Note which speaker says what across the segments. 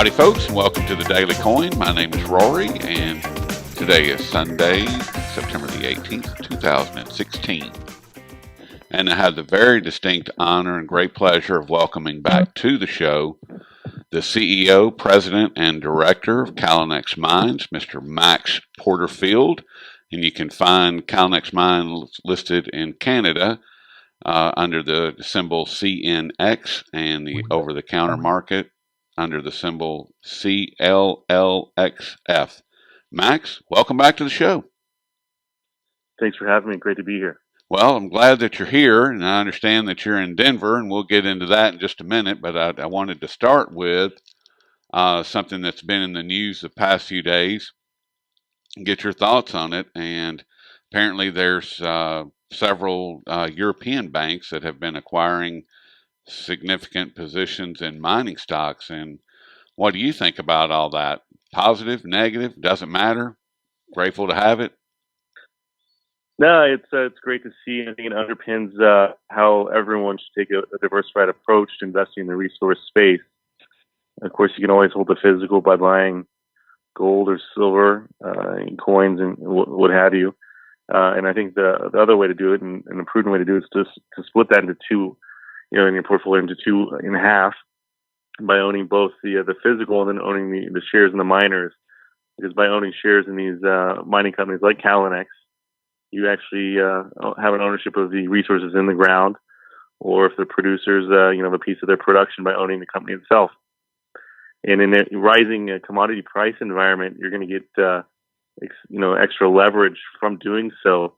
Speaker 1: Howdy, folks, and welcome to the Daily Coin. My name is Rory, and today is Sunday, September the 18th, 2016. And I have the very distinct honor and great pleasure of welcoming back to the show the CEO, President, and Director of Calinex Mines, Mr. Max Porterfield. And you can find Calinex Mines listed in Canada under the symbol CNX, and the over-the-counter market under the symbol CLLXF. Max, welcome back to the show.
Speaker 2: Thanks for having me. Great to be here.
Speaker 1: Well, I'm glad that you're here, and I understand that you're in Denver, and we'll get into that in just a minute. But I wanted to start with something that's been in the news the past few days and get your thoughts on it. And apparently there's several European banks that have been acquiring significant positions in mining stocks. And what do you think about all that? Positive, negative, doesn't matter? Grateful to have it?
Speaker 2: No, it's great to see. I think it underpins how everyone should take a diversified approach to investing in the resource space. Of course, you can always hold the physical by buying gold or silver, coins, and what have you. And I think the other way to do it, and a prudent way to do it, is to split that into two, in your portfolio into two in half, by owning both the physical and then owning the shares in the miners. Because by owning shares in these mining companies like Calinex, you actually have an ownership of the resources in the ground, or if the producers, have a piece of their production by owning the company itself. And in a rising commodity price environment, you're going to get, extra leverage from doing so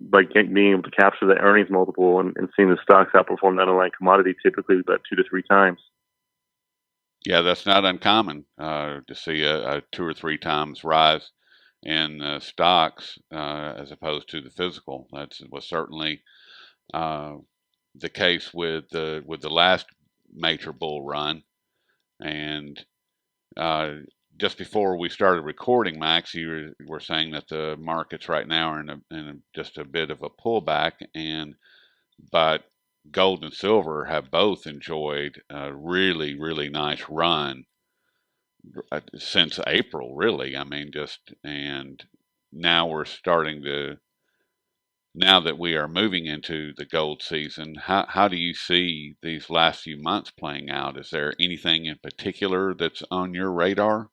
Speaker 2: by being able to capture the earnings multiple and seeing the stocks outperform the underlying commodity typically about 2 to 3 times.
Speaker 1: Yeah, that's not uncommon to see a 2 or 3 times rise in stocks as opposed to the physical. That was certainly the case with the last major bull run. And just before we started recording, Max, you were saying that the markets right now are in just a bit of a pullback, but gold and silver have both enjoyed a really, really nice run since April, really. I mean, and now now that we are moving into the gold season, how do you see these last few months playing out? Is there anything in particular that's on your radar?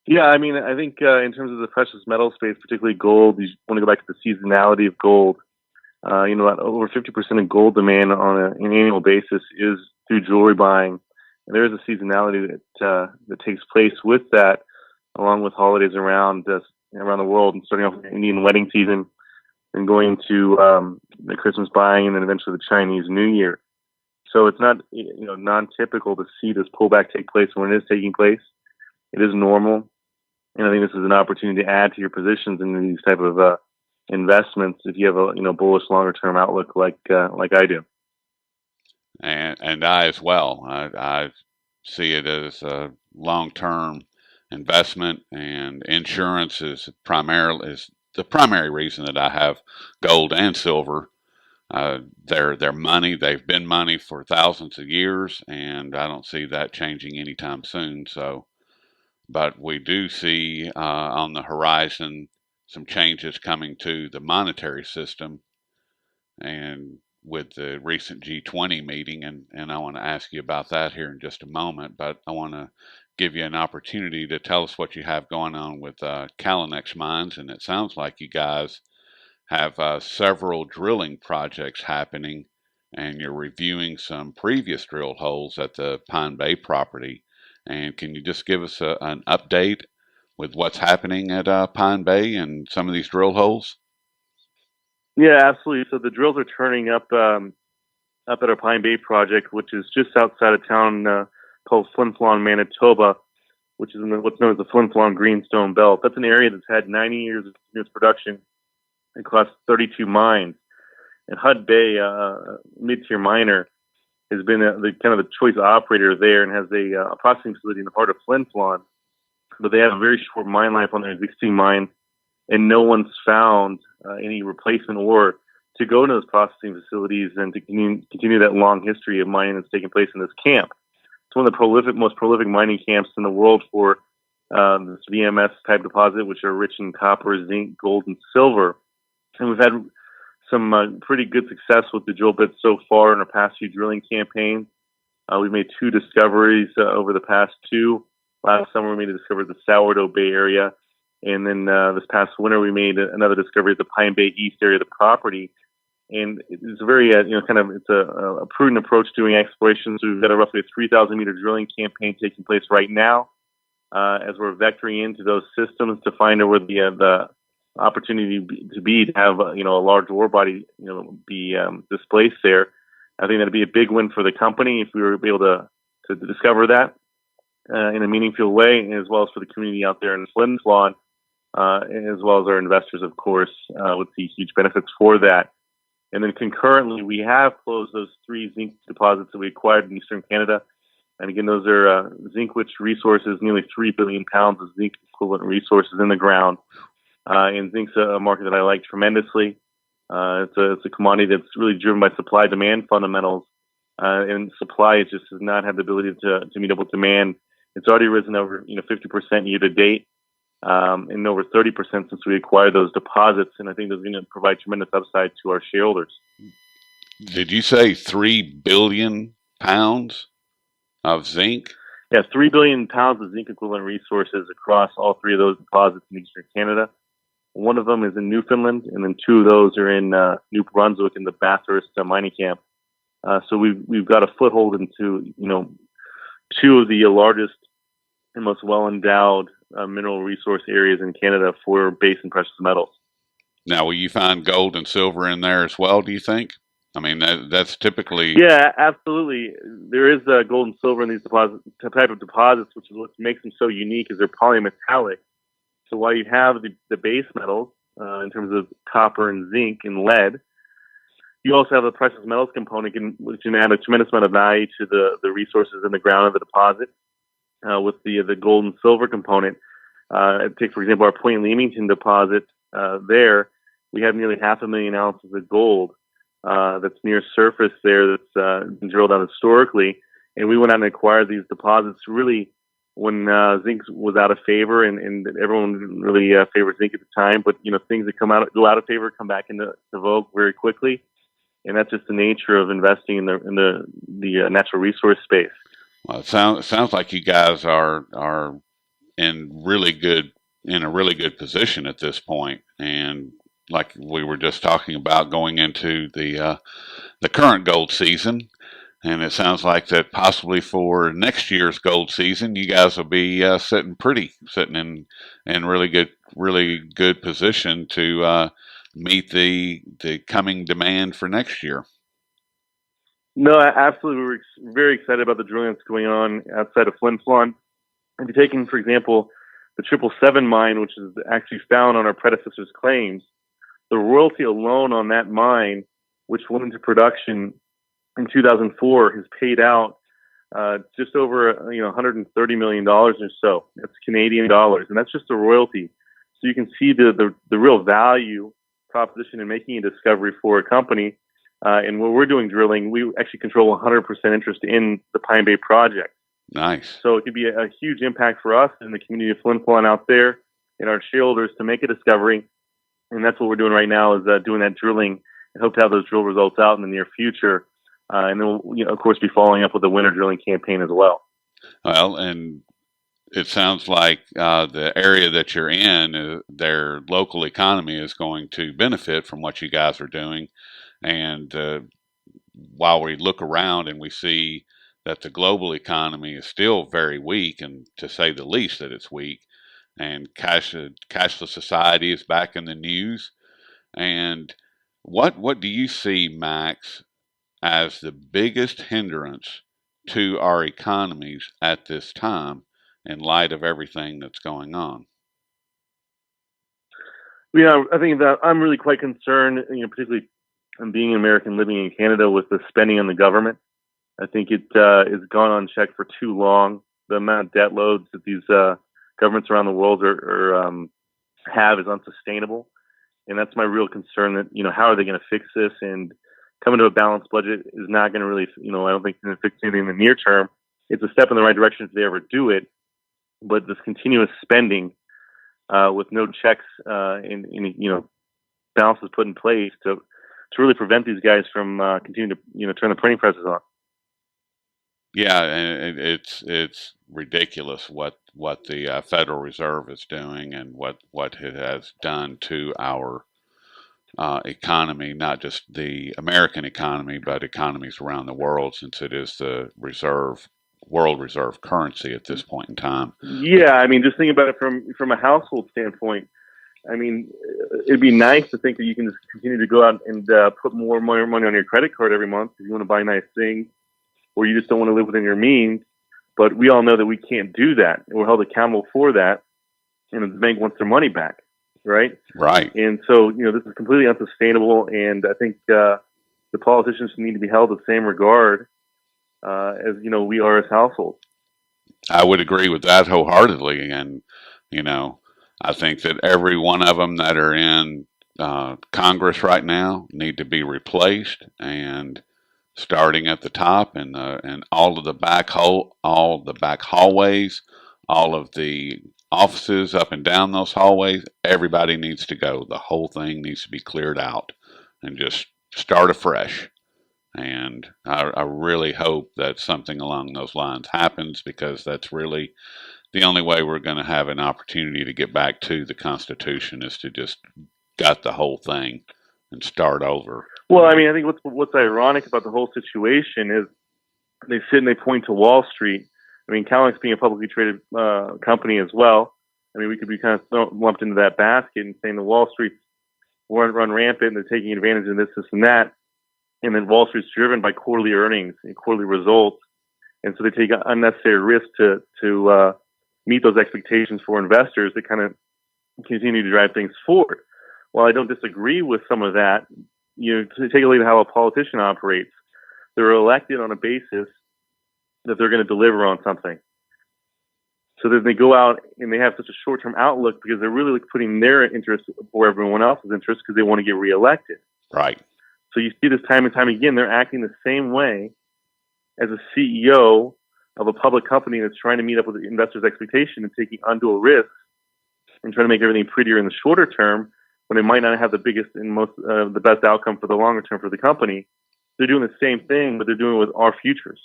Speaker 2: Yeah, I mean, I think in terms of the precious metal space, particularly gold, you want to go back to the seasonality of gold. About over 50% of gold demand on an annual basis is through jewelry buying. And there is a seasonality that takes place with that, along with holidays around the world, and starting off with the Indian wedding season and going to the Christmas buying, and then eventually the Chinese New Year. So it's not non-typical to see this pullback take place when it is taking place. It is normal, and I think this is an opportunity to add to your positions in these type of investments if you have a bullish longer term outlook like I do.
Speaker 1: And I as well. I see it as a long-term investment, and insurance is the primary reason that I have gold and silver. They're money. They've been money for thousands of years, and I don't see that changing anytime soon. But we do see on the horizon some changes coming to the monetary system, and with the recent G20 meeting, and I want to ask you about that here in just a moment, but I want to give you an opportunity to tell us what you have going on with Calinex Mines, and it sounds like you guys have several drilling projects happening, and you're reviewing some previous drill holes at the Pine Bay property. And can you just give us an update with what's happening at Pine Bay and some of these drill holes?
Speaker 2: Yeah, absolutely. So the drills are turning up at our Pine Bay project, which is just outside of town called Flin Flon, Manitoba, which is in what's known as the Flin Flon Greenstone Belt. That's an area that's had 90 years of continuous production across 32 mines. And Hud Bay, mid-tier miner, has been the kind of the choice operator there and has a processing facility in the heart of Flin Flon. But they have a very short mine life on their existing mine, and no one's found any replacement ore to go to those processing facilities and to continue that long history of mining that's taking place in this camp. It's one of the most prolific mining camps in the world for this VMS type deposit, which are rich in copper, zinc, gold, and silver. And we've had some pretty good success with the drill bits so far in our past few drilling campaigns. We've made 2 discoveries over the past 2. Last summer, we made a discovery at the Sourdough Bay area. And then this past winter, we made another discovery at the Pine Bay East area of the property. And it's a very, it's a prudent approach to doing exploration. So we've got a roughly 3,000 meter drilling campaign taking place right now as we're vectoring into those systems to find out where the opportunity to have a large ore body be displaced there. I think that'd be a big win for the company if we were able to discover that in a meaningful way, as well as for the community out there in Flin Flon, as well as our investors, of course, would see huge benefits for that. And then concurrently, we have closed those 3 zinc deposits that we acquired in Eastern Canada. And again, those are zinc-rich resources, nearly 3 billion pounds of zinc equivalent resources in the ground. And zinc's a market that I like tremendously. It's a commodity that's really driven by supply-demand fundamentals. And supply just has not had the ability to meet up with demand. It's already risen over 50% year to date, and over 30% since we acquired those deposits. And I think that's going to provide tremendous upside to our shareholders.
Speaker 1: Did you say 3 billion pounds of zinc?
Speaker 2: Yeah, 3 billion pounds of zinc equivalent resources across all 3 of those deposits in Eastern Canada. One of them is in Newfoundland, and then 2 of those are in New Brunswick in the Bathurst mining camp. So we've got a foothold into 2 of the largest and most well-endowed mineral resource areas in Canada for base and precious metals.
Speaker 1: Now, will you find gold and silver in there as well, do you think? I mean, that's typically...
Speaker 2: Yeah, absolutely. There is gold and silver in these type of deposits, which is what makes them so unique, is they're polymetallic. So while you have the base metals in terms of copper and zinc and lead, you also have the precious metals component, which can add a tremendous amount of value to the resources in the ground of the deposit. With the gold and silver component, take for example our Point Leamington deposit. There, we have nearly 500,000 ounces of gold that's near surface there. That's been drilled out historically, and we went out and acquired these deposits really when zinc was out of favor, and everyone didn't really favor zinc at the time. But things that go out of favor come back into vogue very quickly, and that's just the nature of investing in the natural resource space.
Speaker 1: Well, it sounds like you guys are in a really good position at this point, and like we were just talking about, going into the current gold season. And it sounds like that possibly for next year's gold season, you guys will be sitting in really good position to meet the coming demand for next year.
Speaker 2: No, absolutely. We're very excited about the drilling that's going on outside of Flin Flon. If you're taking, for example, the 777 mine, which is actually found on our predecessor's claims, the royalty alone on that mine, which went into production in 2004, has paid out just over $130 million or so. That's Canadian dollars, and that's just a royalty. So you can see the real value proposition in making a discovery for a company. And when we're doing drilling, we actually control 100% interest in the Pine Bay project.
Speaker 1: Nice.
Speaker 2: So it could be a huge impact for us and the community of Flin Flon out there and our shareholders to make a discovery. And that's what we're doing right now, is doing that drilling, and hope to have those drill results out in the near future. And then we'll, of course, be following up with the winter drilling campaign as well.
Speaker 1: Well, and it sounds like the area that you're in, their local economy is going to benefit from what you guys are doing. And while we look around and we see that the global economy is still very weak, and to say the least that it's weak, and cashless society is back in the news. And what do you see, Max, as the biggest hindrance to our economies at this time in light of everything that's going on?
Speaker 2: Yeah, I think that I'm really quite concerned, particularly being an American living in Canada, with the spending on the government. I think it has gone unchecked for too long. The amount of debt loads that these governments around the world have is unsustainable, and that's my real concern. That how are they going to fix this? And coming to a balanced budget is not going to really, I don't think, going to fix anything in the near term. it's a step in the right direction if they ever do it. But this continuous spending with no checks and balances put in place to really prevent these guys from continuing to turn the printing presses on.
Speaker 1: Yeah, and it's ridiculous what the Federal Reserve is doing and what it has done to our economy, not just the American economy, but economies around the world, since it is the world reserve currency at this point in time.
Speaker 2: Yeah, I mean, just think about it from a household standpoint. I mean, it'd be nice to think that you can just continue to go out and put more money on your credit card every month if you want to buy nice things, or you just don't want to live within your means. But we all know that we can't do that. We're held accountable for that, and the bank wants their money back, right?
Speaker 1: Right.
Speaker 2: And so, this is completely unsustainable, and I think the politicians need to be held in the same regard as, we are as households.
Speaker 1: I would agree with that wholeheartedly, and I think that every one of them that are in Congress right now need to be replaced, and starting at the top and all of the all the back hallways, all of the offices up and down those hallways, everybody needs to go. The whole thing needs to be cleared out and just start afresh. And I really hope that something along those lines happens, because that's really the only way we're going to have an opportunity to get back to the Constitution, is to just gut the whole thing and start over.
Speaker 2: Well, I mean, I think what's ironic about the whole situation is they sit and they point to Wall Street. I mean, Calix being a publicly traded company as well. I mean, we could be kind of lumped into that basket and saying the Wall Street's run rampant and they're taking advantage of this and that. And then Wall Street's driven by quarterly earnings and quarterly results. And so they take unnecessary risk to meet those expectations for investors that kind of continue to drive things forward. While I don't disagree with some of that, to take a look at how a politician operates. They're elected on a basis that they're going to deliver on something. So that they go out and they have such a short-term outlook because they're really putting their interest before everyone else's interest because they want to get reelected.
Speaker 1: Right.
Speaker 2: So you see this time and time again, they're acting the same way as a CEO of a public company that's trying to meet up with the investors' expectation and taking undue risks and trying to make everything prettier in the shorter term when it might not have the biggest and most the best outcome for the longer term for the company. They're doing the same thing, but they're doing it with our futures.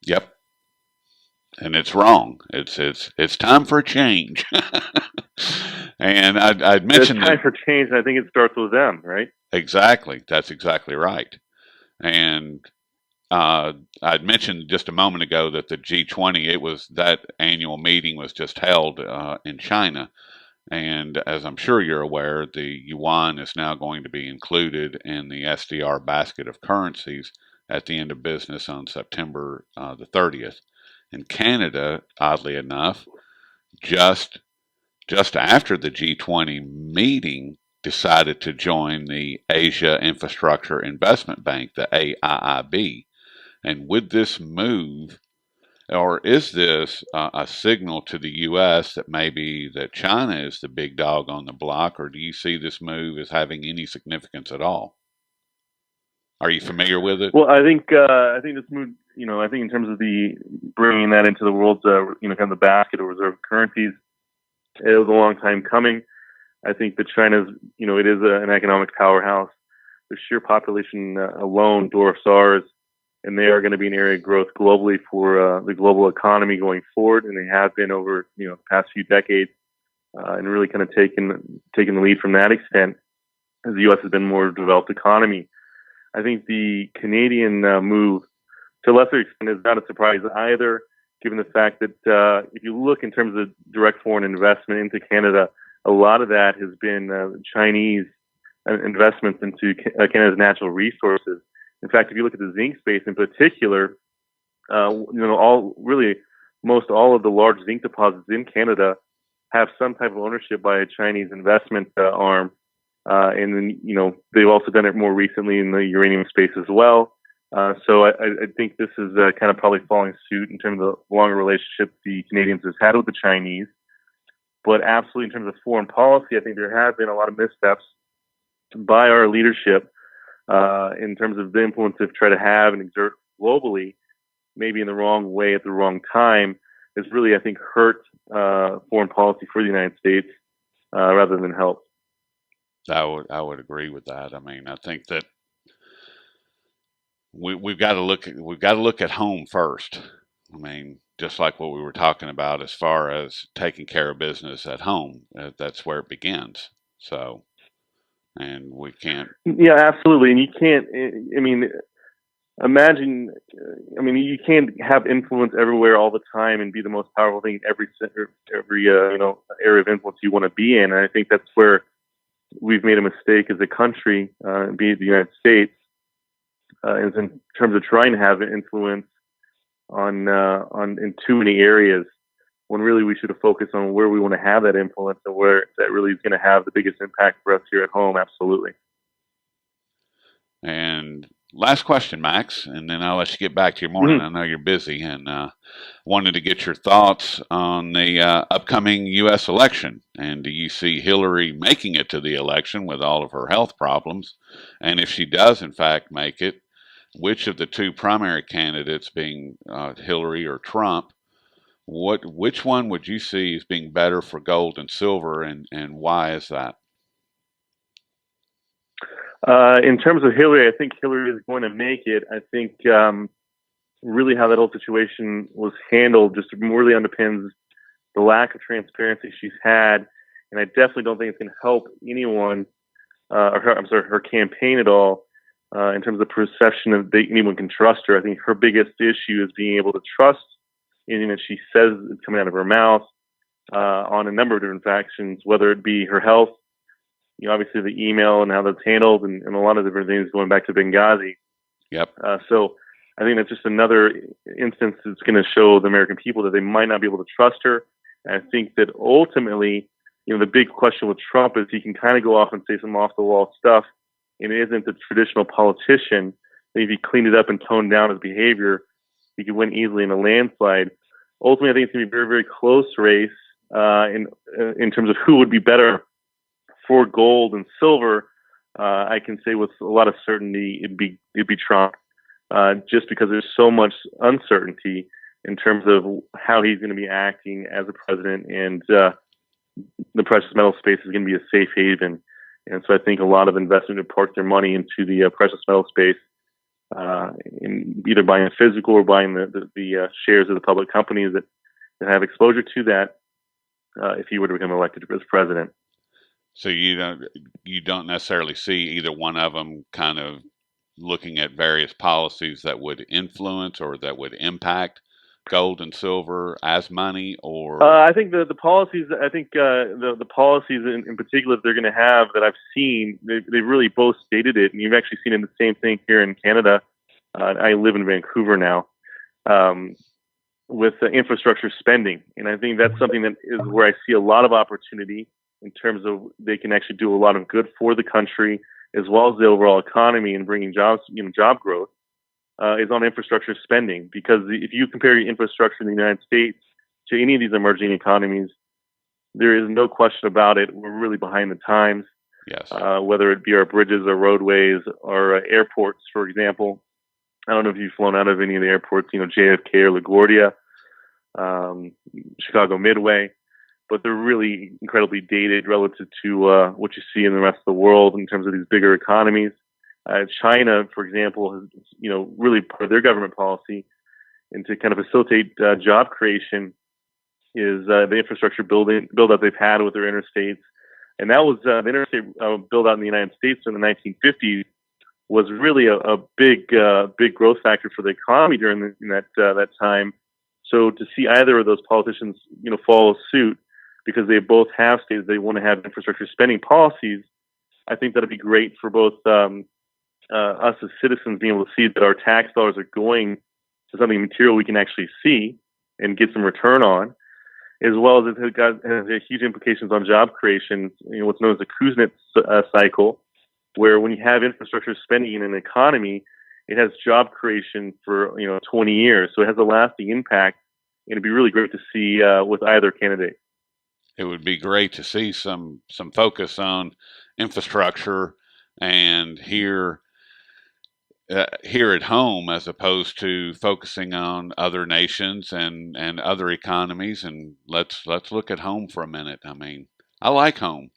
Speaker 1: Yep. And it's wrong. It's time for a change. And I'd mentioned
Speaker 2: it's time for change, and I think it starts with them, right?
Speaker 1: Exactly. That's exactly right. And I'd mentioned just a moment ago that the G20, that annual meeting was just held in China. And as I'm sure you're aware, the yuan is now going to be included in the SDR basket of currencies at the end of business on September the 30th. And Canada, oddly enough, just after the G20 meeting, decided to join the Asia Infrastructure Investment Bank, the AIIB. And with this move, or is this a signal to the U.S. that maybe that China is the big dog on the block, or do you see this move as having any significance at all? Are you familiar with it?
Speaker 2: Well, I think this move, I think in terms of the bringing that into the world's, kind of the basket of reserve currencies, it was a long time coming. I think that China's, it is an economic powerhouse. The sheer population alone dwarfs ours, and they are going to be an area of growth globally for the global economy going forward, and they have been over the past few decades, and really kind of taken the lead from that extent, as the U.S. has been more developed economy. I think the Canadian move, to a lesser extent, is not a surprise either, given the fact that if you look in terms of direct foreign investment into Canada, a lot of that has been Chinese investments into Canada's natural resources. In fact, if you look at the zinc space in particular, most all of the large zinc deposits in Canada have some type of ownership by a Chinese investment arm. And then, they've also done it more recently in the uranium space as well. So I think this is kind of probably following suit in terms of the longer relationship the Canadians have had with the Chinese. But absolutely, in terms of foreign policy, I think there have been a lot of missteps by our leadership in terms of the influence they've tried to have and exert globally. maybe in the wrong way at the wrong time has really, I think, hurt foreign policy for the United States rather than help.
Speaker 1: I would agree with that. I mean, I think that we've got to look at home first. I mean, just like what we were talking about as far as taking care of business at home, that's where it begins. So, and we can't.
Speaker 2: Yeah, absolutely. And you can't. I mean, imagine. I mean, you can't have influence everywhere all the time and be the most powerful thing in every area of influence you want to be in. And I think that's where we've made a mistake as a country, be it the United States, is in terms of trying to have influence on in too many areas, when really we should have focused on where we want to have that influence and where that really is going to have the biggest impact for us here at home. Absolutely.
Speaker 1: And last question, Max, and then I'll let you get back to your morning. I know you're busy, and wanted to get your thoughts on the upcoming U.S. election. And do you see Hillary making it to the election with all of her health problems? And if she does, in fact, make it, which of the two primary candidates, being Hillary or Trump, which one would you see as being better for gold and silver, and why is that?
Speaker 2: In terms of Hillary, I think Hillary is going to make it. I think really how that whole situation was handled just really underpins the lack of transparency she's had, and I definitely don't think it's going to help anyone, her campaign at all, in terms of the perception of anyone can trust her. I think her biggest issue is being able to trust anything that she says is coming out of her mouth on a number of different factions, whether it be her health, obviously the email and how that's handled, and a lot of different things going back to Benghazi.
Speaker 1: Yep.
Speaker 2: So I think that's just another instance that's going to show the American people that they might not be able to trust her. And I think that ultimately, the big question with Trump is he can kind of go off and say some off-the-wall stuff, and it isn't the traditional politician. If he cleaned it up and toned down his behavior, he could win easily in a landslide. Ultimately, I think it's going to be a very, very close race in terms of who would be better for gold and silver. I can say with a lot of certainty it'd be Trump, just because there's so much uncertainty in terms of how he's going to be acting as a president, and the precious metal space is going to be a safe haven. And so I think a lot of investors have parked their money into the precious metal space, in either buying a physical or buying the shares of the public companies that have exposure to that, if he were to become elected as president.
Speaker 1: So you don't necessarily see either one of them kind of looking at various policies that would influence or that would impact gold and silver as money, or
Speaker 2: I think the policies. I think the policies in particular that they're going to have that I've seen, they really both stated it, and you've actually seen the same thing here in Canada. I live in Vancouver now, with infrastructure spending, and I think that's something that is where I see a lot of opportunity in terms of they can actually do a lot of good for the country as well as the overall economy and bringing jobs, job growth, is on infrastructure spending. Because if you compare infrastructure in the United States to any of these emerging economies, there is no question about it. We're really behind the times.
Speaker 1: yes,
Speaker 2: Whether it be our bridges or roadways or airports, for example. I don't know if you've flown out of any of the airports, JFK or LaGuardia, Chicago Midway, but they're really incredibly dated relative to what you see in the rest of the world in terms of these bigger economies. China, for example, has really part of their government policy and to kind of facilitate job creation is the infrastructure build out they've had with their interstates, and that was the interstate build out in the United States in the 1950s was really a big growth factor for the economy during that time. So to see either of those politicians follow suit, because they both have stated they want to have infrastructure spending policies, I think that'd be great for both us as citizens being able to see that our tax dollars are going to something material we can actually see and get some return on, as well as it has huge implications on job creation. What's known as the Kuznets cycle, where when you have infrastructure spending in an economy, it has job creation for 20 years, so it has a lasting impact. And it'd be really great to see with either candidate.
Speaker 1: it would be great to see some focus on infrastructure, and here here at home as opposed to focusing on other nations and other economies. And let's look at home for a minute. I mean, I like home.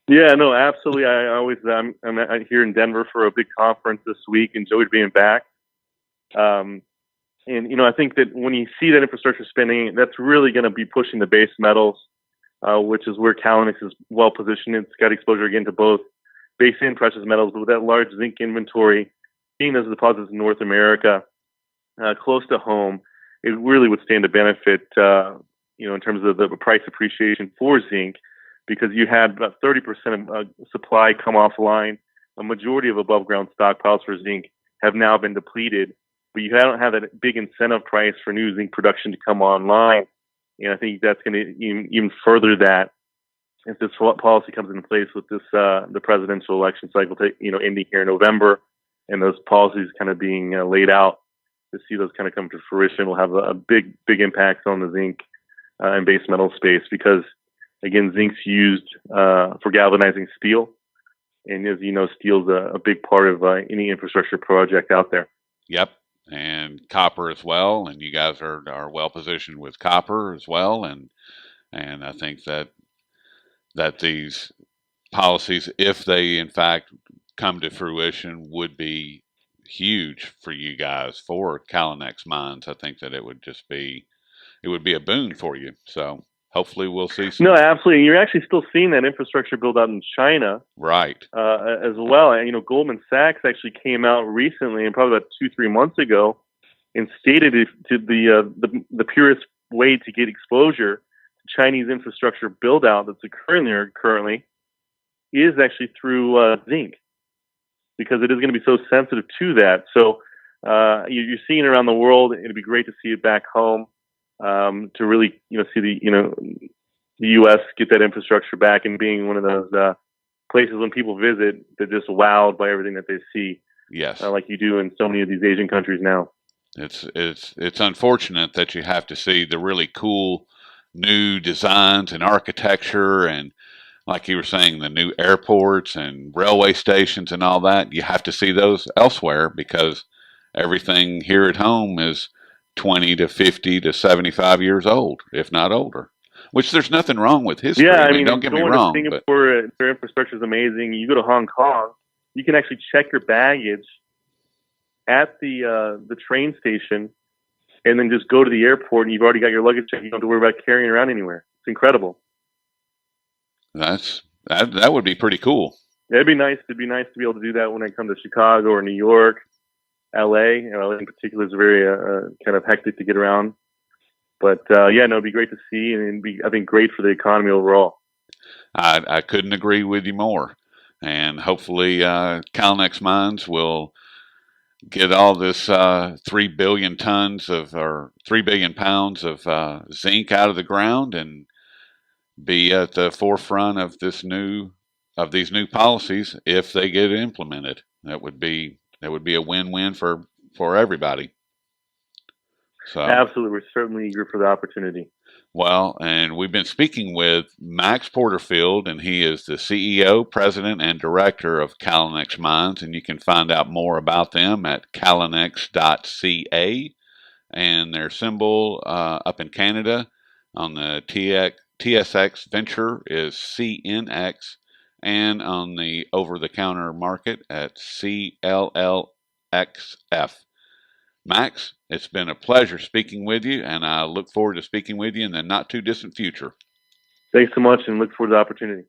Speaker 2: Yeah, no, absolutely. I'm here in Denver for a big conference this week. Enjoyed being back. Um, and I think that when you see that infrastructure spending, that's really going to be pushing the base metals, which is where Calnex is well positioned. It's got exposure again to both base and precious metals, but with that large zinc inventory, being those deposits in North America, close to home, it really would stand to benefit, in terms of the price appreciation for zinc, because you had about 30% of supply come offline. A majority of above ground stockpiles for zinc have now been depleted, but you don't have that big incentive price for new zinc production to come online. And I think that's going to even further that if this policy comes into place with this the presidential election cycle, ending here in November, and those policies kind of being laid out to see those kind of come to fruition, will have a big impact on the zinc and base metal space, because again, zinc's used for galvanizing steel, and as you know, steel's a big part of any infrastructure project out there.
Speaker 1: Yep. And copper as well. And you guys are well positioned with copper as well. And I think that these policies, if they in fact come to fruition, would be huge for you guys, for Calnex mines. I think that it would be a boon for you. So hopefully we'll see some.
Speaker 2: No, absolutely. You're actually still seeing that infrastructure build out in China,
Speaker 1: Right.
Speaker 2: as well. And Goldman Sachs actually came out recently, and probably about 2-3 months ago, and stated to the purest way to get exposure to Chinese infrastructure build out that's occurring there currently is actually through zinc, because it is going to be so sensitive to that. So you're seeing around the world. It'd be great to see it back home, to really see the U.S. get that infrastructure back, and being one of those places when people visit, they're just wowed by everything that they see.
Speaker 1: Yes.
Speaker 2: Like you do in so many of these Asian countries now.
Speaker 1: It's unfortunate that you have to see the really cool new designs and architecture, and like you were saying, the new airports and railway stations and all that. You have to see those elsewhere, because everything here at home is 20 to 50 to 75 years old, if not older. Which there's nothing wrong with history.
Speaker 2: Yeah,
Speaker 1: I mean, don't get me wrong.
Speaker 2: Going to Singapore, their infrastructure is amazing. You go to Hong Kong, you can actually check your baggage at the train station, and then just go to the airport, and you've already got your luggage checked. You don't have to worry about carrying it around anywhere. It's incredible.
Speaker 1: That would be pretty cool.
Speaker 2: It'd be nice. It'd be nice to be able to do that when I come to Chicago or New York, LA. LA in particular is very kind of hectic to get around. But it'd be great to see, and it'd be, I think, great for the economy overall.
Speaker 1: I couldn't agree with you more. And hopefully, Calnex Mines will get all this 3 billion tons or 3 billion pounds of zinc out of the ground, and be at the forefront of these new policies if they get implemented. That would be a win-win for everybody. So
Speaker 2: absolutely, we're certainly eager for the opportunity.
Speaker 1: Well, and we've been speaking with Max Porterfield, and he is the CEO, President, and Director of Calnex Mines, and you can find out more about them at calnex.ca, and their symbol up in Canada on the TSX Venture is CNX, and on the over-the-counter market at CLLXF. Max, it's been a pleasure speaking with you, and I look forward to speaking with you in the not too distant future.
Speaker 2: Thanks so much, and look forward to the opportunity.